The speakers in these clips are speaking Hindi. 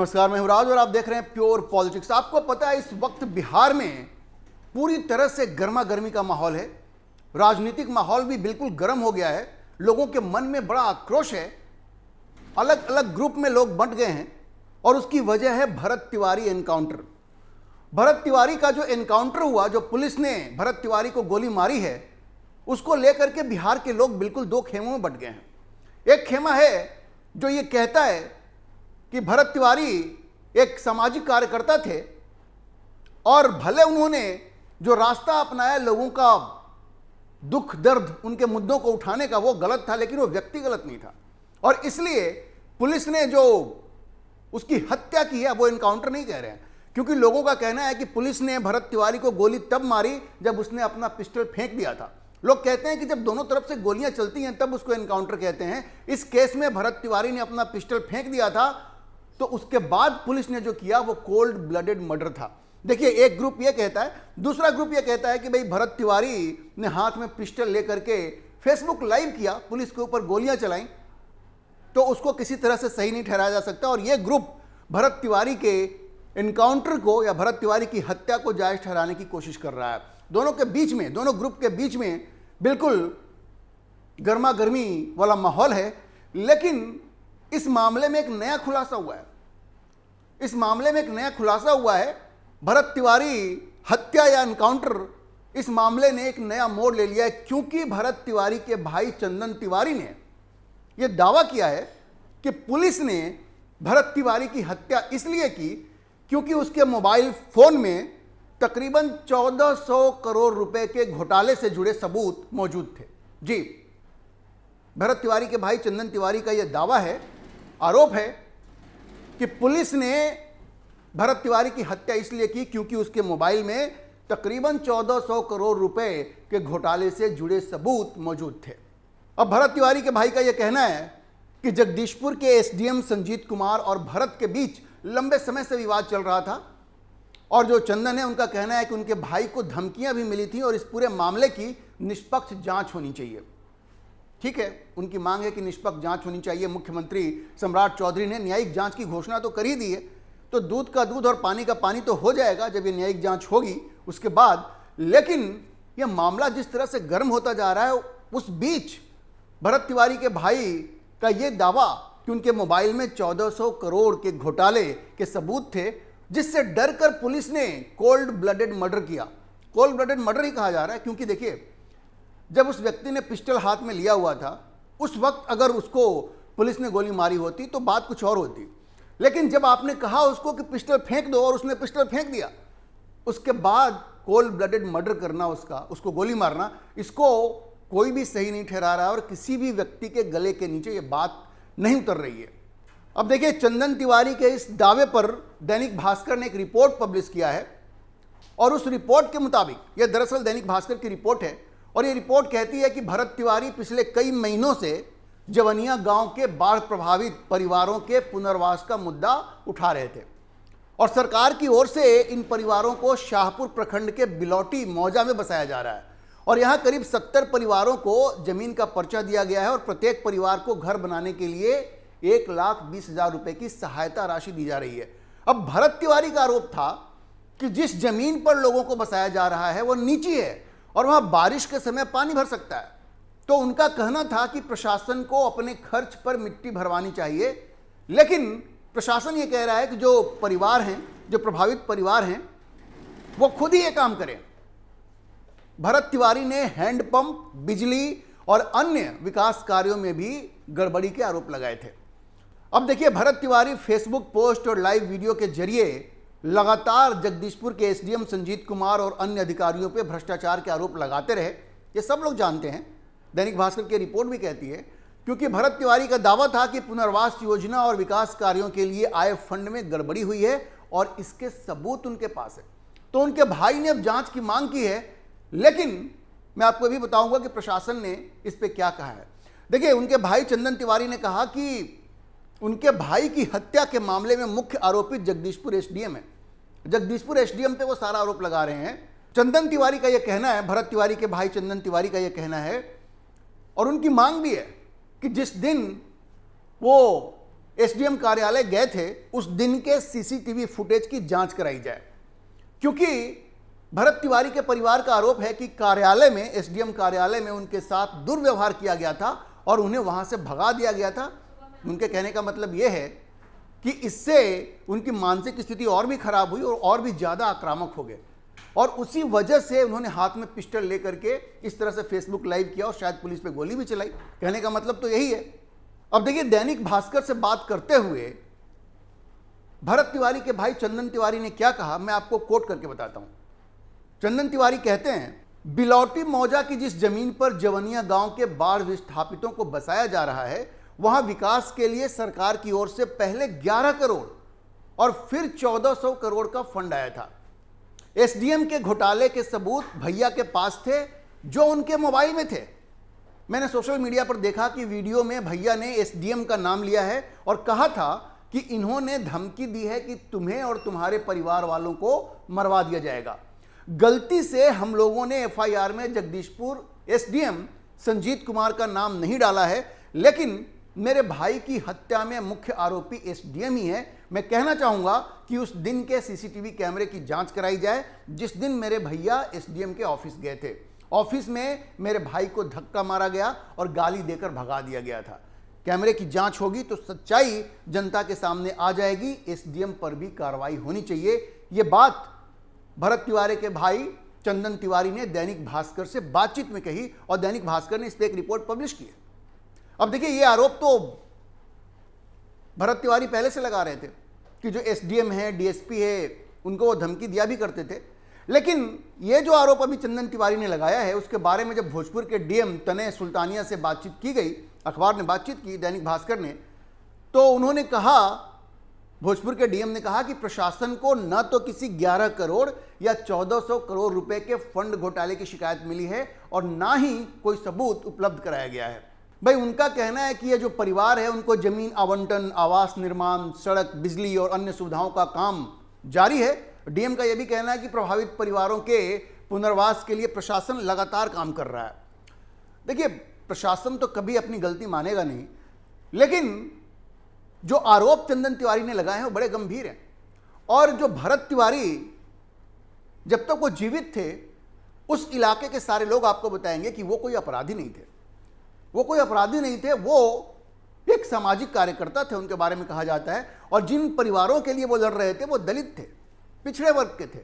नमस्कार, मैं हूं राज और आप देख रहे हैं प्योर पॉलिटिक्स। आपको पता है इस वक्त बिहार में पूरी तरह से गर्मा गर्मी का माहौल है। राजनीतिक माहौल भी बिल्कुल गर्म हो गया है। लोगों के मन में बड़ा आक्रोश है। अलग अलग ग्रुप में लोग बंट गए हैं और उसकी वजह है भरत तिवारी एनकाउंटर। भरत तिवारी का जो एनकाउंटर हुआ, जो पुलिस ने भरत तिवारी को गोली मारी है, उसको लेकर के बिहार के लोग बिल्कुल दो खेमों में बंट गए हैं। एक खेमा है जो ये कहता है कि भरत तिवारी एक सामाजिक कार्यकर्ता थे और भले उन्होंने जो रास्ता अपनाया लोगों का दुख दर्द, उनके मुद्दों को उठाने का, वो गलत था, लेकिन वो व्यक्ति गलत नहीं था और इसलिए पुलिस ने जो उसकी हत्या की है वो एनकाउंटर नहीं कह रहे हैं, क्योंकि लोगों का कहना है कि पुलिस ने भरत तिवारी को गोली तब मारी जब उसने अपना पिस्टल फेंक दिया था। लोग कहते हैं कि जब दोनों तरफ से गोलियां चलती हैं तब उसको एनकाउंटर कहते हैं। इस केस में भरत तिवारी ने अपना पिस्टल फेंक दिया था, तो उसके बाद पुलिस ने जो किया वो कोल्ड ब्लडेड मर्डर था। देखिए, एक ग्रुप ये कहता है, दूसरा ग्रुप ये कहता है कि भाई भरत तिवारी ने हाथ में पिस्टल लेकर के फेसबुक लाइव किया, पुलिस के ऊपर गोलियां चलाई, तो उसको किसी तरह से सही नहीं ठहराया जा सकता। और ये ग्रुप भरत तिवारी के एनकाउंटर को या भरत तिवारी की हत्या को जायज ठहराने की कोशिश कर रहा है। दोनों के बीच में, दोनों ग्रुप के बीच में बिल्कुल गर्मा गर्मी वाला माहौल है। लेकिन इस मामले में एक नया खुलासा हुआ है। इस मामले में एक नया खुलासा हुआ है। भरत तिवारी हत्या या एनकाउंटर, इस मामले ने एक नया मोड़ ले लिया है, क्योंकि भरत तिवारी के भाई चंदन तिवारी ने यह दावा किया है कि पुलिस ने भरत तिवारी की हत्या इसलिए की क्योंकि उसके मोबाइल फोन में तकरीबन 1400 करोड़ रुपए के घोटाले से जुड़े सबूत मौजूद थे। जी, भरत तिवारी के भाई चंदन तिवारी का यह दावा है, आरोप है कि पुलिस ने भरत तिवारी की हत्या इसलिए की क्योंकि उसके मोबाइल में तकरीबन 1400 करोड़ रुपए के घोटाले से जुड़े सबूत मौजूद थे। अब भरत तिवारी के भाई का यह कहना है कि जगदीशपुर के एसडीएम संजीत कुमार और भरत के बीच लंबे समय से विवाद चल रहा था और जो चंदन है, उनका कहना है कि उनके भाई को धमकियां भी मिली थी और इस पूरे मामले की निष्पक्ष जांच होनी चाहिए। ठीक है, उनकी मांग है कि निष्पक्ष जांच होनी चाहिए। मुख्यमंत्री सम्राट चौधरी ने न्यायिक जांच की घोषणा तो कर ही दी है, तो दूध का दूध और पानी का पानी तो हो जाएगा जब ये न्यायिक जांच होगी उसके बाद। लेकिन यह मामला जिस तरह से गर्म होता जा रहा है, उस बीच भरत तिवारी के भाई का यह दावा कि उनके मोबाइल में 1400 करोड़ के घोटाले के सबूत थे, जिससे डरकर पुलिस ने कोल्ड ब्लडेड मर्डर किया। कोल्ड ब्लडेड मर्डर ही कहा जा रहा है क्योंकि देखिए, जब उस व्यक्ति ने पिस्टल हाथ में लिया हुआ था, उस वक्त अगर उसको पुलिस ने गोली मारी होती तो बात कुछ और होती। लेकिन जब आपने कहा उसको कि पिस्टल फेंक दो और उसने पिस्टल फेंक दिया, उसके बाद कोल्ड ब्लडेड मर्डर करना, उसको गोली मारना, इसको कोई भी सही नहीं ठहरा रहा है और किसी भी व्यक्ति के गले के नीचे ये बात नहीं उतर रही है। अब देखिए, चंदन तिवारी के इस दावे पर दैनिक भास्कर ने एक रिपोर्ट पब्लिश किया है और उस रिपोर्ट के मुताबिक, यह दरअसल दैनिक भास्कर की रिपोर्ट है और ये रिपोर्ट कहती है कि भरत तिवारी पिछले कई महीनों से जवनिया गांव के बाढ़ प्रभावित परिवारों के पुनर्वास का मुद्दा उठा रहे थे और सरकार की ओर से इन परिवारों को शाहपुर प्रखंड के बिलौटी मौजा में बसाया जा रहा है और यहां करीब 70 परिवारों को जमीन का पर्चा दिया गया है और प्रत्येक परिवार को घर बनाने के लिए 1,20,000 रुपए की सहायता राशि दी जा रही है। अब भरत तिवारी का आरोप था कि जिस जमीन पर लोगों को बसाया जा रहा है वो नीची है और वहां बारिश के समय पानी भर सकता है, तो उनका कहना था कि प्रशासन को अपने खर्च पर मिट्टी भरवानी चाहिए। लेकिन प्रशासन ये कह रहा है कि जो परिवार हैं, जो प्रभावित परिवार हैं, वो खुद ही ये काम करें। भरत तिवारी ने हैंडपंप, बिजली और अन्य विकास कार्यों में भी गड़बड़ी के आरोप लगाए थे। अब देखिए, भरत तिवारी फेसबुक पोस्ट और लाइव वीडियो के जरिए लगातार जगदीशपुर के एसडीएम संजीत कुमार और अन्य अधिकारियों पर भ्रष्टाचार के आरोप लगाते रहे। ये सब लोग जानते हैं, दैनिक भास्कर की रिपोर्ट भी कहती है, क्योंकि भरत तिवारी का दावा था कि पुनर्वास योजना और विकास कार्यों के लिए आए फंड में गड़बड़ी हुई है और इसके सबूत उनके पास है। तो उनके भाई ने अब जांच की मांग की है, लेकिन मैं आपको भी बताऊंगा कि प्रशासन ने इस पे क्या कहा है। देखिए, उनके भाई चंदन तिवारी ने कहा कि उनके भाई की हत्या के मामले में मुख्य आरोपी जगदीशपुर एसडीएम है। जगदीशपुर एसडीएम पे वो सारा आरोप लगा रहे हैं। चंदन तिवारी का यह कहना है, भरत तिवारी के भाई चंदन तिवारी का यह कहना है और उनकी मांग भी है कि जिस दिन वो एसडीएम कार्यालय गए थे, उस दिन के सीसीटीवी फुटेज की जांच कराई जाए। क्योंकि भरत तिवारी के परिवार का आरोप है कि कार्यालय में, एसडीएम कार्यालय में उनके साथ दुर्व्यवहार किया गया था और उन्हें वहां से भगा दिया गया था। उनके कहने का मतलब यह है कि इससे उनकी मानसिक स्थिति और भी खराब हुई और भी ज्यादा आक्रामक हो गए, और उसी वजह से उन्होंने हाथ में पिस्टल लेकर के इस तरह से फेसबुक लाइव किया और शायद पुलिस पे गोली भी चलाई। कहने का मतलब तो यही है। अब देखिए, दैनिक भास्कर से बात करते हुए भरत तिवारी के भाई चंदन तिवारी ने क्या कहा, मैं आपको कोट करके बताता हूं। चंदन तिवारी कहते हैं, बिलौटी मौजा की जिस जमीन पर जवनिया गांव के बाढ़ विस्थापितों को बसाया जा रहा है, वहां विकास के लिए सरकार की ओर से पहले 11 करोड़ और फिर 1400 करोड़ का फंड आया था। एसडीएम के घोटाले के सबूत भैया के पास थे, जो उनके मोबाइल में थे। मैंने सोशल मीडिया पर देखा कि वीडियो में भैया ने एसडीएम का नाम लिया है और कहा था कि इन्होंने धमकी दी है कि तुम्हें और तुम्हारे परिवार वालों को मरवा दिया जाएगा। गलती से हम लोगों ने एफआईआर में जगदीशपुर एसडीएम संजीत कुमार का नाम नहीं डाला है, लेकिन मेरे भाई की हत्या में मुख्य आरोपी एसडीएम ही है। मैं कहना चाहूंगा कि उस दिन के सीसीटीवी कैमरे की जांच कराई जाए, जिस दिन मेरे भैया एसडीएम के ऑफिस गए थे। ऑफिस में मेरे भाई को धक्का मारा गया और गाली देकर भगा दिया गया था। कैमरे की जांच होगी तो सच्चाई जनता के सामने आ जाएगी। एसडीएम पर भी कार्रवाई होनी चाहिए। यह बात भरत तिवारी के भाई चंदन तिवारी ने दैनिक भास्कर से बातचीत में कही और दैनिक भास्कर ने इस पर एक रिपोर्ट पब्लिश की है। अब देखिए, यह आरोप तो भरत तिवारी पहले से लगा रहे थे कि जो एसडीएम है, डीएसपी है, उनको वो धमकी दिया भी करते थे। लेकिन ये जो आरोप अभी चंदन तिवारी ने लगाया है, उसके बारे में जब भोजपुर के डीएम तनय सुल्तानिया से बातचीत की गई, अखबार ने बातचीत की दैनिक भास्कर ने, तो उन्होंने कहा, भोजपुर के डीएम ने कहा कि प्रशासन को न तो किसी 11 करोड़ या 1400 करोड़ रुपए के फंड घोटाले की शिकायत मिली है और ना ही कोई सबूत उपलब्ध कराया गया है। भाई, उनका कहना है कि ये जो परिवार है, उनको जमीन आवंटन, आवास निर्माण, सड़क, बिजली और अन्य सुविधाओं का काम जारी है। डीएम का यह भी कहना है कि प्रभावित परिवारों के पुनर्वास के लिए प्रशासन लगातार काम कर रहा है। देखिए, प्रशासन तो कभी अपनी गलती मानेगा नहीं, लेकिन जो आरोप चंदन तिवारी ने लगाए हैं वो बड़े गंभीर हैं। और जो भरत तिवारी जब तक वो जीवित थे, उस इलाके के सारे लोग आपको बताएंगे कि वो कोई अपराधी नहीं थे। वो कोई अपराधी नहीं थे, वो एक सामाजिक कार्यकर्ता थे, उनके बारे में कहा जाता है। और जिन परिवारों के लिए वो लड़ रहे थे, वो दलित थे, पिछड़े वर्ग के थे।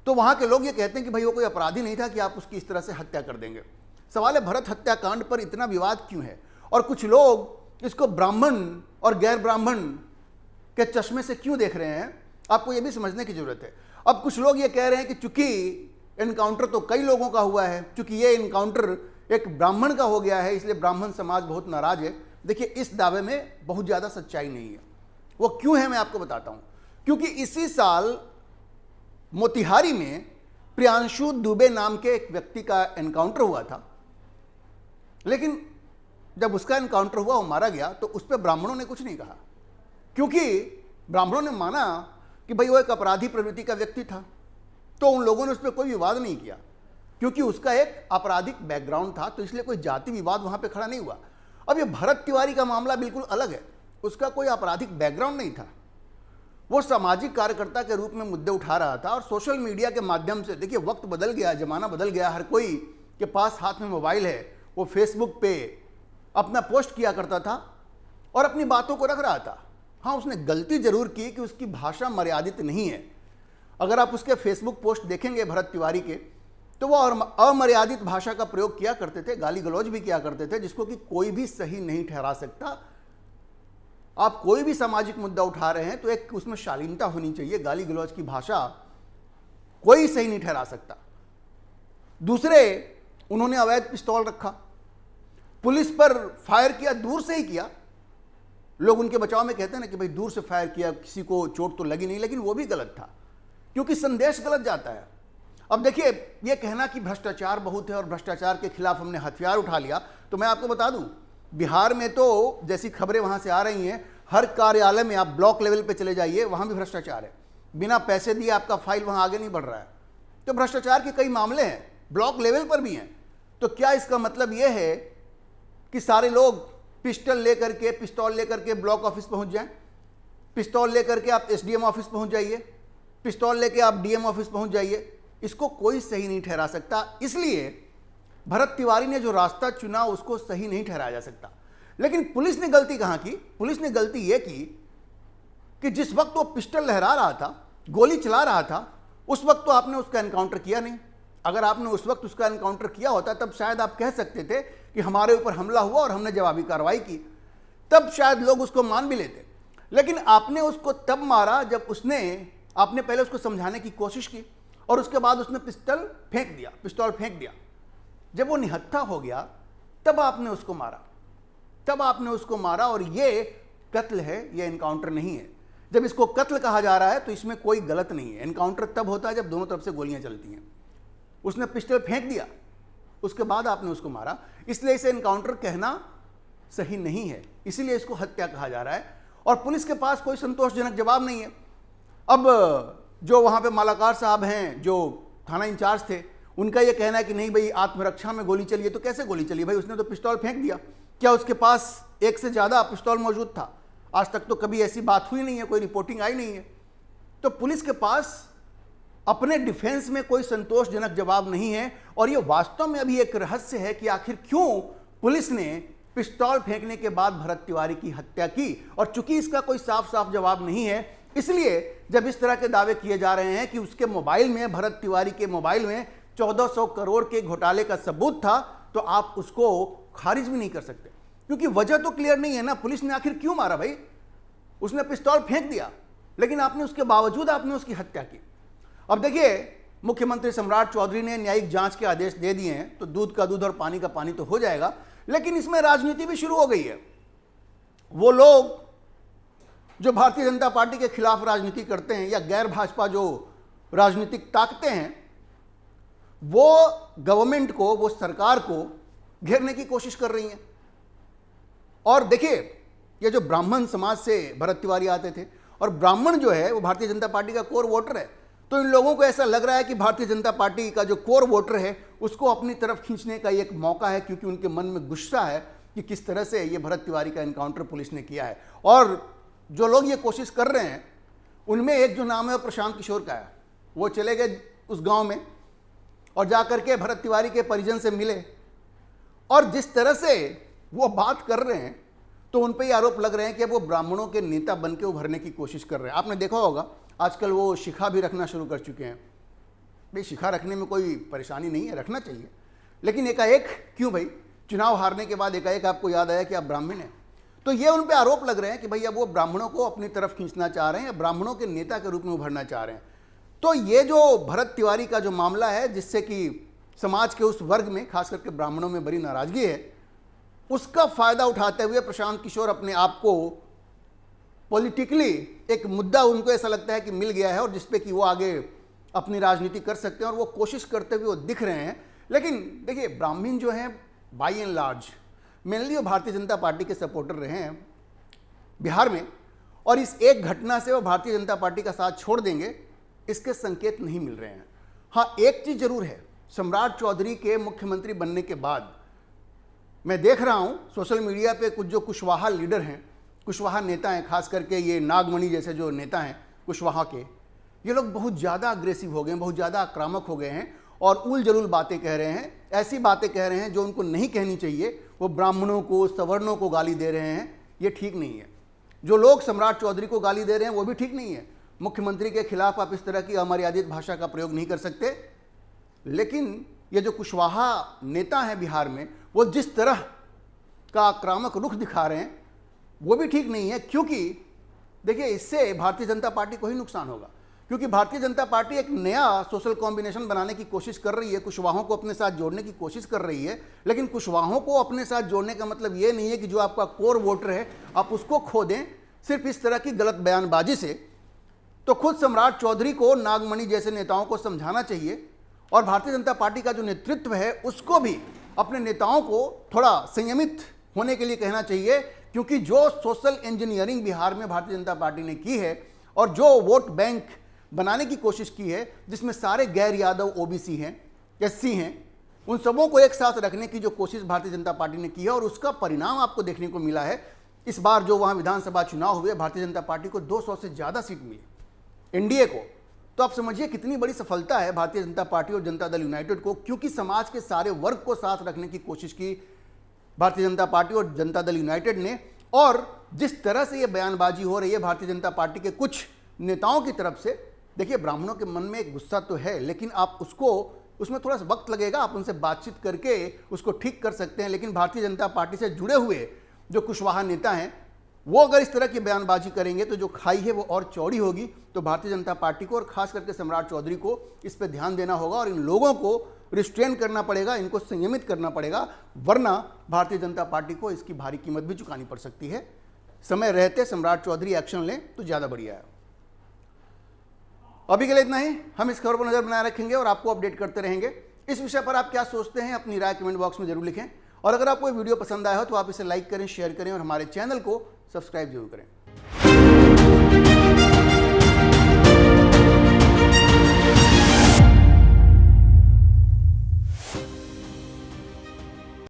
तो वहां के लोग ये कहते हैं कि भाई वो कोई अपराधी नहीं था कि आप उसकी इस तरह से हत्या कर देंगे। सवाल है, भरत हत्याकांड पर इतना विवाद क्यों है? और कुछ लोग इसको ब्राह्मण और गैर ब्राह्मण के चश्मे से क्यों देख रहे हैं? आपको यह भी समझने की जरूरत है। अब कुछ लोग ये कह रहे हैं कि चूंकि एनकाउंटर तो कई लोगों का हुआ है, चूंकि ये एनकाउंटर एक ब्राह्मण का हो गया है, इसलिए ब्राह्मण समाज बहुत नाराज है। देखिए, इस दावे में बहुत ज्यादा सच्चाई नहीं है। वो क्यों है, मैं आपको बताता हूं। क्योंकि इसी साल मोतिहारी में प्रियांशु दुबे नाम के एक व्यक्ति का एनकाउंटर हुआ था, लेकिन जब उसका एनकाउंटर हुआ, वो मारा गया, तो उस पर ब्राह्मणों ने कुछ नहीं कहा, क्योंकि ब्राह्मणों ने माना कि भाई वो एक अपराधी प्रवृत्ति का व्यक्ति था। तो उन लोगों ने उस पर कोई विवाद नहीं किया, क्योंकि उसका एक आपराधिक बैकग्राउंड था, तो इसलिए कोई जाति विवाद वहां पे खड़ा नहीं हुआ। अब ये भरत तिवारी का मामला बिल्कुल अलग है। उसका कोई आपराधिक बैकग्राउंड नहीं था, वो सामाजिक कार्यकर्ता के रूप में मुद्दे उठा रहा था। और सोशल मीडिया के माध्यम से, देखिए, वक्त बदल गया, जमाना बदल गया, हर कोई के पास हाथ में मोबाइल है। वो फेसबुक पे अपना पोस्ट किया करता था और अपनी बातों को रख रहा था। हाँ, उसने गलती जरूर की कि उसकी भाषा मर्यादित नहीं है। अगर आप उसके फेसबुक पोस्ट देखेंगे भरत तिवारी के, तो वो अमर्यादित भाषा का प्रयोग किया करते थे, गाली गलौज भी किया करते थे, जिसको कि कोई भी सही नहीं ठहरा सकता। आप कोई भी सामाजिक मुद्दा उठा रहे हैं तो एक उसमें शालीनता होनी चाहिए। गाली गलौज की भाषा कोई सही नहीं ठहरा सकता। दूसरे, उन्होंने अवैध पिस्तौल रखा, पुलिस पर फायर किया, दूर से ही किया। लोग उनके बचाव में कहते हैं ना कि भाई दूर से फायर किया, किसी को चोट तो लगी नहीं, लेकिन वो भी गलत था, क्योंकि संदेश गलत जाता है। अब देखिए, ये कहना कि भ्रष्टाचार बहुत है और भ्रष्टाचार के खिलाफ हमने हथियार उठा लिया, तो मैं आपको बता दूं, बिहार में तो जैसी खबरें वहां से आ रही हैं, हर कार्यालय में आप ब्लॉक लेवल पे चले जाइए, वहां भी भ्रष्टाचार है। बिना पैसे दिए आपका फाइल वहां आगे नहीं बढ़ रहा है। तो भ्रष्टाचार के कई मामले हैं, ब्लॉक लेवल पर भी हैं। तो क्या इसका मतलब यह है कि सारे लोग पिस्तौल लेकर के ब्लॉक ऑफिस पहुंच जाएं, पिस्तौल लेकर के आप एसडीएम ऑफिस पहुंच जाइए, पिस्तौल लेके आप डीएम ऑफिस पहुंच जाइए, इसको कोई सही नहीं ठहरा सकता। इसलिए भरत तिवारी ने जो रास्ता चुना उसको सही नहीं ठहराया जा सकता। लेकिन पुलिस ने गलती कहां की? पुलिस ने गलती यह की कि जिस वक्त वो पिस्टल लहरा रहा था, गोली चला रहा था, उस वक्त तो आपने उसका एनकाउंटर किया नहीं। अगर आपने उस वक्त उसका एनकाउंटर किया होता तब शायद आप कह सकते थे कि हमारे ऊपर हमला हुआ और हमने जवाबी कार्रवाई की, तब शायद लोग उसको मान भी लेते। लेकिन आपने उसको तब मारा जब आपने पहले उसको समझाने की कोशिश की और उसके बाद उसने पिस्टल फेंक दिया। जब वो निहत्था हो गया तब आपने उसको मारा, और ये कत्ल है, ये एनकाउंटर नहीं है। जब इसको कत्ल कहा जा रहा है तो इसमें कोई गलत नहीं है। एनकाउंटर तब होता है जब दोनों तरफ से गोलियां चलती हैं। उसने पिस्टल फेंक दिया, उसके बाद आपने उसको मारा, इसलिए इसे एनकाउंटर कहना सही नहीं है, इसीलिए इसको हत्या कहा जा रहा है। और पुलिस के पास कोई संतोषजनक जवाब नहीं है। अब जो वहां पे मालाकार साहब हैं, जो थाना इंचार्ज थे, उनका यह कहना है कि नहीं भाई, आत्मरक्षा में गोली चली है। तो कैसे गोली चली भाई? उसने तो पिस्तौल फेंक दिया। क्या उसके पास एक से ज्यादा पिस्तौल मौजूद था? आज तक तो कभी ऐसी बात हुई नहीं है, कोई रिपोर्टिंग आई नहीं है। तो पुलिस के पास अपने डिफेंस में कोई संतोषजनक जवाब नहीं है। और यह वास्तव में अभी एक रहस्य है कि आखिर क्यों पुलिस ने पिस्तौल फेंकने के बाद भरत तिवारी की हत्या की। और चूंकि इसका कोई साफ साफ जवाब नहीं है, इसलिए जब इस तरह के दावे किए जा रहे हैं कि उसके मोबाइल में, भरत तिवारी के मोबाइल में 1400 करोड़ के घोटाले का सबूत था, तो आप उसको खारिज भी नहीं कर सकते, क्योंकि वजह तो क्लियर नहीं है ना। पुलिस ने आखिर क्यों मारा भाई? उसने पिस्तौल फेंक दिया, लेकिन आपने उसके बावजूद आपने उसकी हत्या की। अब देखिए, मुख्यमंत्री सम्राट चौधरी ने न्यायिक जांच के आदेश दे दिए हैं, तो दूध का दूध और पानी का पानी तो हो जाएगा। लेकिन इसमें राजनीति भी शुरू हो गई है। वो लोग जो भारतीय जनता पार्टी के खिलाफ राजनीति करते हैं या गैर भाजपा जो राजनीतिक ताकतें हैं, वो गवर्नमेंट को, वो सरकार को घेरने की कोशिश कर रही हैं। और देखिए, ये जो ब्राह्मण समाज से भरत तिवारी आते थे, और ब्राह्मण जो है वो भारतीय जनता पार्टी का कोर वोटर है, तो इन लोगों को ऐसा लग रहा है कि भारतीय जनता पार्टी का जो कोर वोटर है उसको अपनी तरफ खींचने का एक मौका है, क्योंकि उनके मन में गुस्सा है कि किस तरह से ये भरत तिवारी का एनकाउंटर पुलिस ने किया है। और जो लोग ये कोशिश कर रहे हैं, उनमें एक जो नाम है प्रशांत किशोर का है। वो चले गए उस गांव में और जाकर के भरत तिवारी के परिजन से मिले, और जिस तरह से वो बात कर रहे हैं, तो उन पे ये आरोप लग रहे हैं कि वो ब्राह्मणों के नेता बन के उभरने की कोशिश कर रहे हैं। आपने देखा होगा आजकल वो शिखा भी रखना शुरू कर चुके हैं। भाई, शिखा रखने में कोई परेशानी नहीं है, रखना चाहिए, लेकिन एकाएक क्यों भाई? चुनाव हारने के बाद एकाएक आपको याद आया कि आप ब्राह्मण हैं। तो ये उन पे आरोप लग रहे हैं कि भाई अब वो ब्राह्मणों को अपनी तरफ खींचना चाह रहे हैं, या ब्राह्मणों के नेता के रूप में उभरना चाह रहे हैं। तो ये जो भरत तिवारी का जो मामला है, जिससे कि समाज के उस वर्ग में, खास करके ब्राह्मणों में बड़ी नाराजगी है, उसका फायदा उठाते हुए प्रशांत किशोर अपने आप को पॉलिटिकली एक मुद्दा, उनको ऐसा लगता है कि मिल गया है और जिसपे कि वो आगे अपनी राजनीति कर सकते हैं, और वो कोशिश करते हुए वो दिख रहे हैं। लेकिन देखिए, ब्राह्मण जो हैं बाई एंड लार्ज मेनली वो भारतीय जनता पार्टी के सपोर्टर रहे हैं बिहार में, और इस एक घटना से वो भारतीय जनता पार्टी का साथ छोड़ देंगे, इसके संकेत नहीं मिल रहे हैं। हाँ, एक चीज जरूर है, सम्राट चौधरी के मुख्यमंत्री बनने के बाद मैं देख रहा हूं सोशल मीडिया पे कुछ जो कुशवाहा लीडर हैं, कुशवाहा नेता हैं, खास करके ये नागमणि जैसे जो नेता हैं कुशवाहा के, ये लोग बहुत ज़्यादा अग्रेसिव हो गए हैं, बहुत ज़्यादा आक्रामक हो गए हैं, और उल जलूल बातें कह रहे हैं, ऐसी बातें कह रहे हैं जो उनको नहीं कहनी चाहिए। वो ब्राह्मणों को, सवर्णों को गाली दे रहे हैं, ये ठीक नहीं है। जो लोग सम्राट चौधरी को गाली दे रहे हैं वो भी ठीक नहीं है। मुख्यमंत्री के खिलाफ आप इस तरह की अमर्यादित भाषा का प्रयोग नहीं कर सकते। लेकिन ये जो कुशवाहा नेता हैं बिहार में, वो जिस तरह का आक्रामक रुख दिखा रहे हैं वो भी ठीक नहीं है, क्योंकि देखिए, इससे भारतीय जनता पार्टी को ही नुकसान होगा। क्योंकि भारतीय जनता पार्टी एक नया सोशल कॉम्बिनेशन बनाने की कोशिश कर रही है, कुशवाहों को अपने साथ जोड़ने की कोशिश कर रही है। लेकिन कुशवाहों को अपने साथ जोड़ने का मतलब ये नहीं है कि जो आपका कोर वोटर है आप उसको खो दें सिर्फ इस तरह की गलत बयानबाजी से। तो खुद सम्राट चौधरी को, नागमणि जैसे नेताओं को समझाना चाहिए, और भारतीय जनता पार्टी का जो नेतृत्व है उसको भी अपने नेताओं को थोड़ा संयमित होने के लिए कहना चाहिए। क्योंकि जो सोशल इंजीनियरिंग बिहार में भारतीय जनता पार्टी ने की है, और जो वोट बैंक बनाने की कोशिश की है, जिसमें सारे गैर यादव ओबीसी हैं, एससी हैं, उन सबों को एक साथ रखने की जो कोशिश भारतीय जनता पार्टी ने की है और उसका परिणाम आपको देखने को मिला है। इस बार जो वहां विधानसभा चुनाव हुए, भारतीय जनता पार्टी को 200 से ज्यादा सीट मिली, एनडीए को। तो आप समझिए कितनी बड़ी सफलता है भारतीय जनता पार्टी और जनता दल यूनाइटेड को, क्योंकि समाज के सारे वर्ग को साथ रखने की कोशिश की भारतीय जनता पार्टी और जनता दल यूनाइटेड ने। और जिस तरह से यह बयानबाजी हो रही है भारतीय जनता पार्टी के कुछ नेताओं की तरफ से, देखिए ब्राह्मणों के मन में एक गुस्सा तो है, लेकिन आप उसमें थोड़ा सा वक्त लगेगा, आप उनसे बातचीत करके उसको ठीक कर सकते हैं। लेकिन भारतीय जनता पार्टी से जुड़े हुए जो कुशवाहा नेता हैं, वो अगर इस तरह की बयानबाजी करेंगे तो जो खाई है वो और चौड़ी होगी। तो भारतीय जनता पार्टी को और खास करके सम्राट चौधरी को इस पर ध्यान देना होगा और इन लोगों को रिस्ट्रेन करना पड़ेगा, इनको संयमित करना पड़ेगा, वरना भारतीय जनता पार्टी को इसकी भारी कीमत भी चुकानी पड़ सकती है। समय रहते सम्राट चौधरी एक्शन लें तो ज़्यादा बढ़िया है। अभी के लिए इतना ही। हम इस खबर पर नजर बनाए रखेंगे और आपको अपडेट करते रहेंगे। इस विषय पर आप क्या सोचते हैं, अपनी राय कमेंट बॉक्स में जरूर लिखें। और अगर आपको वीडियो पसंद आया हो तो आप इसे लाइक करें, शेयर करें और हमारे चैनल को सब्सक्राइब जरूर करें।